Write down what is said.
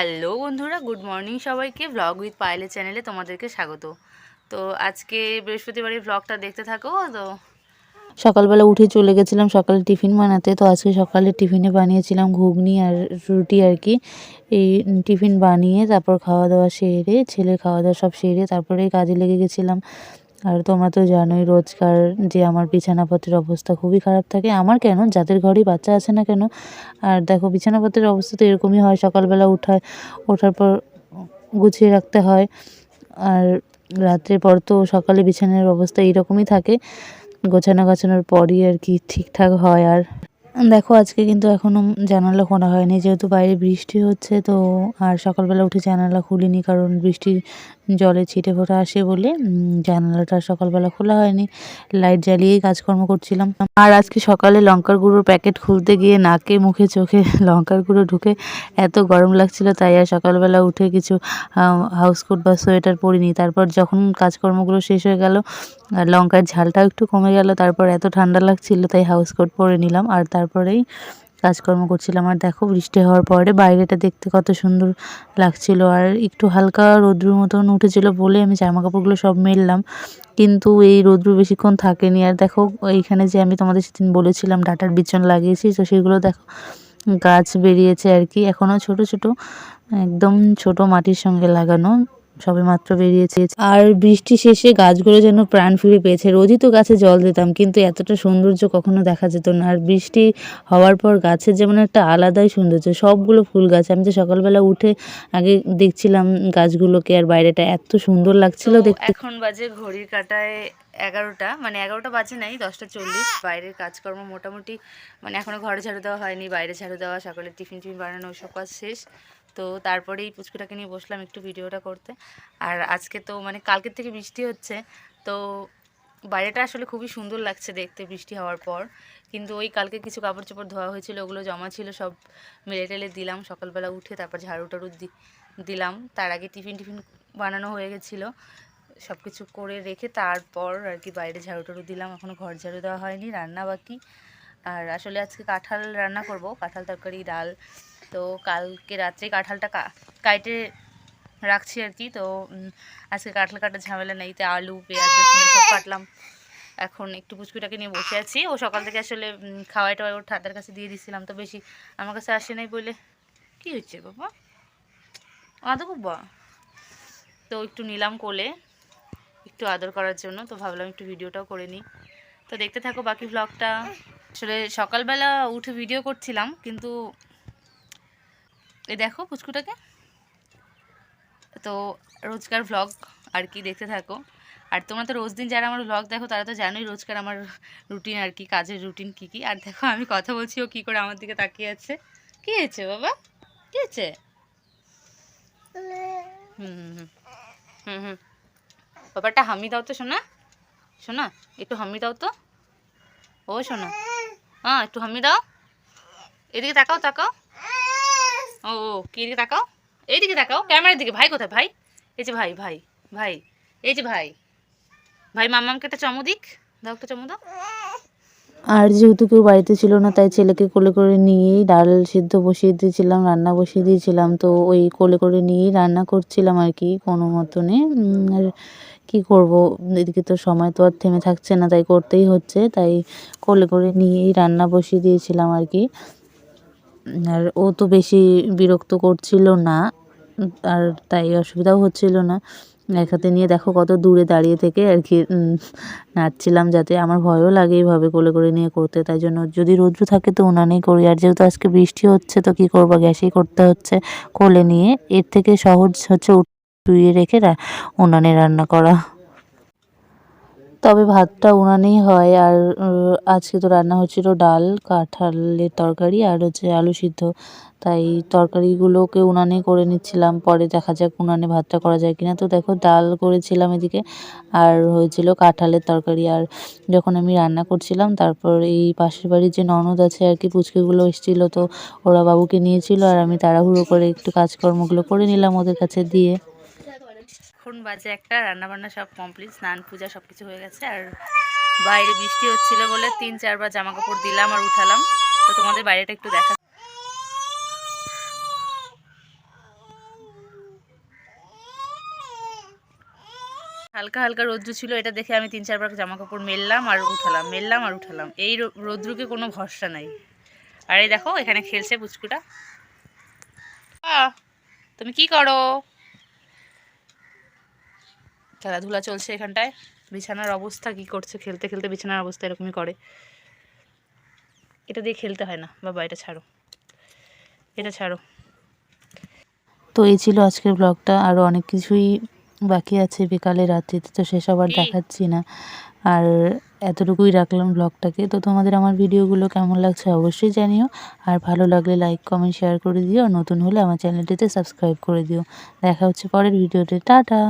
Hello বন্ধুরা, good morning সবাইকে। Blog with পায়েলের চ্যানেলে তোমাদেরকে স্বাগত। তো আজকে বৃহস্পতিবারের ব্লগটা দেখতে থাকো। তো সকালবেলা উঠে চলে গেছিলাম সকালে টিফিন বানাতে। তো আজকে সকালে টিফিনে বানিয়েছিলাম ঘুগনি আর রুটি আর কি। এই টিফিন বানিয়ে তারপর খাওয়া দাওয়া সেরে, ছেলের খাওয়া দাওয়া সব সেরে তারপরে কাজে লেগে গেছিলাম। আর তোমরা তো জানোই রোজকার যে আমার বিছানাপত্রের অবস্থা খুবই খারাপ থাকে। আমার কেন, যাদের ঘরেই বাচ্চা আছে না কেন। আর দেখো বিছানাপত্রের অবস্থা তো এরকমই হয়, সকালবেলা ওঠার পর গুছিয়ে রাখতে হয়। আর রাত্রের পর তো সকালে বিছানার অবস্থা এইরকমই থাকে, গোছানোর পরই আর কি ঠিকঠাক হয়। আর দেখো আজকে কিন্তু এখনো জানালা খোলা হয়নি, যেহেতু বাইরে বৃষ্টি হচ্ছে। তো আর সকালবেলা উঠে জানালা খুলিনি, কারণ বৃষ্টির জলে ছিটে ফোঁটা আসে বলে জানালাটা সকালবেলা খোলা হয়নি। লাইট জ্বালিয়েই কাজকর্ম করছিলাম। আর আজকে সকালে লঙ্কার গুঁড়োর প্যাকেট খুলতে গিয়ে নাকে মুখে চোখে লঙ্কার গুঁড়ো ঢুকে এত গরম লাগছিল, তাই আর সকালবেলা উঠে কিছু হাউসকোট বা সোয়েটার পরিনি। তারপর যখন কাজকর্মগুলো শেষ হয়ে গেল আর লঙ্কার ঝালটাও একটু কমে গেল, তারপর এত ঠান্ডা লাগছিল তাই হাউসকোট পরে নিলাম। আর তারপরেই কাজকর্ম করছিলাম। আর দেখো বৃষ্টি হওয়ার পরে বাইরেটা দেখতে কত সুন্দর লাগছিল। আর একটু হালকা রৌদ্রুর মতন উঠেছিল বলে আমি জামা কাপড়গুলো সব মেললাম, কিন্তু এই রৌদ্র বেশিক্ষণ থাকেনি। আর দেখো এইখানে যে আমি তোমাদের সেদিন বলেছিলাম ডাঁটার বিচন লাগিয়েছি, তো সেগুলো দেখো গাছ বেরিয়েছে আর কি, এখনও ছোট ছোট, একদম ছোট মাটির সঙ্গে লাগানো, সবে মাত্র বেরিয়েছে। আর বৃষ্টি শেষে গাছগুলো যেন প্রাণ ফিরে পেয়েছে। রোজই তো গাছে জল দিতাম, কিন্তু এতটা সৌন্দর্য কখনো দেখা যেত না। আর বৃষ্টি হওয়ার পর গাছের যেমন একটা আলাদাই সৌন্দর্য, সবগুলো ফুল গাছ। আমি তো সকালবেলা উঠে আগে দেখছিলাম গাছগুলোকে, আর বাইরেটা এত সুন্দর লাগছিল দেখতে। এখন বাজে ঘড়ির কাঁটায় 11টা, মানে 11টা বাজে নাই, 10টা 40। বাইরের কাজকর্ম মোটামুটি, মানে এখনও ঘরে ঝাড়ু দেওয়া হয়নি, বাইরে ঝাড়ু দেওয়া, সকালে টিফিন বানানো, ওইসব কাজ শেষ। তো তারপরেই পুচকুটাকে নিয়ে বসলাম একটু ভিডিওটা করতে। আর আজকে তো মানে কালকের থেকে বৃষ্টি হচ্ছে, তো বাইরেটা আসলে খুবই সুন্দর লাগছে দেখতে বৃষ্টি হওয়ার পর। কিন্তু ওই কালকে কিছু কাপড় চোপড় ধোয়া হয়েছিল, ওগুলো জমা ছিল, সব মেলে টেলে দিলাম সকালবেলা উঠে। তারপর ঝাড়ু টাড়ু দিলাম। তার আগে টিফিন বানানো হয়ে গেছিলো, সব কিছু করে রেখে তারপর আর কি বাইরে ঝাড়ু টাড়ু দিলাম। এখনও ঘর ঝাড়ু দেওয়া হয়নি, রান্না বাকি। আর আসলে আজকে কাঁঠাল রান্না করব, কাঁঠাল তরকারি ডাল। তো কালকে রাত্রে কাঁঠালটা কাইটে রাখছি আর কি। তো আজকে কাঁঠাল কাটার ঝামেলা নেই, তো আলু পেঁয়াজ রসুন সব কাটলাম। এখন একটু পুচকুটাকে নিয়ে বসে আছি। ও সকাল থেকে আসলে খাওয়াই টাওয়াই ওর ঠান্ডার কাছে দিয়ে দিচ্ছিলাম, তো বেশি আমার কাছে আসে নাই বলে। কী হচ্ছে বাবা, আদৌ বাবা? তো একটু নিলাম কোলে একটু আদর করার জন্য, তো ভাবলাম একটু ভিডিওটাও করে নিই। তো দেখতে থাকো বাকি ভ্লগটা। আসলে সকালবেলা উঠে ভিডিও করছিলাম, কিন্তু এই দেখো পুচকুটাকে। তো রোজকার ভ্লগ আর কি, দেখতে থাকো। আর তোমরা তো রোজ দিন যারা আমার ভ্লগ দেখো তারা তো জানোই রোজকার আমার রুটিন আর কি, কাজের রুটিন কী কী। আর দেখো আমি কথা বলছি, ও কী করে আমার দিকে তাকিয়ে আছে। কী হয়েছে বাবা, কী হয়েছে? হুম হুম হুম হুম হুম বাবাটা হামি দাও তো শোনা, শোনা একটু হামি দাও তো। ও শোনা, হ্যাঁ একটু হামি দাও। এদিকে তাকাও তাকাও। ও কি এদিকে তাকাও, এইদিকে তাকাও ক্যামেরার দিকে। ভাই কোথায় ভাই? এই যে ভাই ভাই ভাই, এই যে ভাই ভাই, মাম্মামকে একটা চমো দিক, দাও একটা চমো দাও। আর যেহেতু কেউ বাড়িতে ছিল না, তাই ছেলেকে কোলে করে নিয়েই ডাল সিদ্ধ বসিয়ে দিয়েছিলাম, রান্না বসিয়ে দিয়েছিলাম। তো ওই কোলে করে নিয়েই রান্না করছিলাম আর কি কোনো মতনে। আর কী করব, এদিকে তো সময় তো আর থেমে থাকছে না, তাই করতেই হচ্ছে। তাই কোলে করে নিয়েই রান্না বসিয়ে দিয়েছিলাম আর কি। আর ও তো বেশি বিরক্ত করছিল না, আর তাই অসুবিধাও হচ্ছিল না। এক হাতে নিয়ে দেখো কত দূরে দাঁড়িয়ে থেকে আর কি নাচছিলাম, যাতে আমার ভয়ও লাগে এইভাবে কোলে করে নিয়ে করতে। তাই জন্য যদি রৌদ্র থাকে তো উনানেই করি। আর যেহেতু আজকে বৃষ্টি হচ্ছে তো কী করবো, গ্যাসেই করতে হচ্ছে কোলে নিয়ে। এর থেকে সহজ হচ্ছে শুইয়ে রেখে উনানে রান্না করা। তবে ভাতটা উনানেই হয়। আর আজকে তো রান্না হচ্ছিল ডাল, কাঁঠালের তরকারি আর হচ্ছে আলু সিদ্ধ। তাই তরকারিগুলোকে উনানে করে নিচ্ছিলাম, পরে দেখা যাক উনানে ভাতটা করা যায় কিনা। তো দেখো ডাল করেছিলাম এদিকে, আর হয়েছিল কাঁঠালের তরকারি। আর যখন আমি রান্না করছিলাম, তারপর এই পাশের বাড়ির যে ননদ আছে আর কি, পুচকেগুলো এসেছিলো, তো ওরা বাবুকে নিয়েছিল। আর আমি তাড়াহুড়ো করে একটু কাজকর্মগুলো করে নিলাম ওদের কাছে দিয়ে। এখন বাজে একটা, রান্নাবান্না সব কমপ্লিট, স্নান পূজা সব কিছু হয়ে গেছে। আর বাইরে বৃষ্টি হচ্ছিল বলে 3-4 বার জামা কাপড় দিলাম আর উঠালাম। তো তোমাদের বাইরেটা একটু দেখা। হালকা হালকা রৌদ্র ছিল, এটা দেখে আমি 3-4 বার জামা কাপড় মেললাম আর উঠালাম। এই রৌদ্রকে কোনো ভরসা নাই। আর এই দেখো এখানে খেলছে পুচকুটা। তুমি কি করো? খেলাধুলা চলছে এখানটায়। বিছানার অবস্থা কি করছে, খেলতে খেলতে বিছানার অবস্থা এরকমই করে। এটা দিয়ে খেলতে হয় না বাবা, এটা ছাড়ো, এটা ছাড়ো। তো এই ছিল আজকের ব্লগটা। আরও অনেক কিছুই বাকি আছে বিকালে রাত্রিতে, তো সেসব আর দেখাচ্ছি না। আর এতটুকুই রাখলাম ব্লগটাকে। তো তোমাদের আমার ভিডিওগুলো কেমন লাগছে অবশ্যই জানিও। আর ভালো লাগলে লাইক কমেন্ট শেয়ার করে দিও। আর নতুন হলে আমার চ্যানেলটিতে সাবস্ক্রাইব করে দিও। দেখা হচ্ছে পরের ভিডিওতে। টাটা।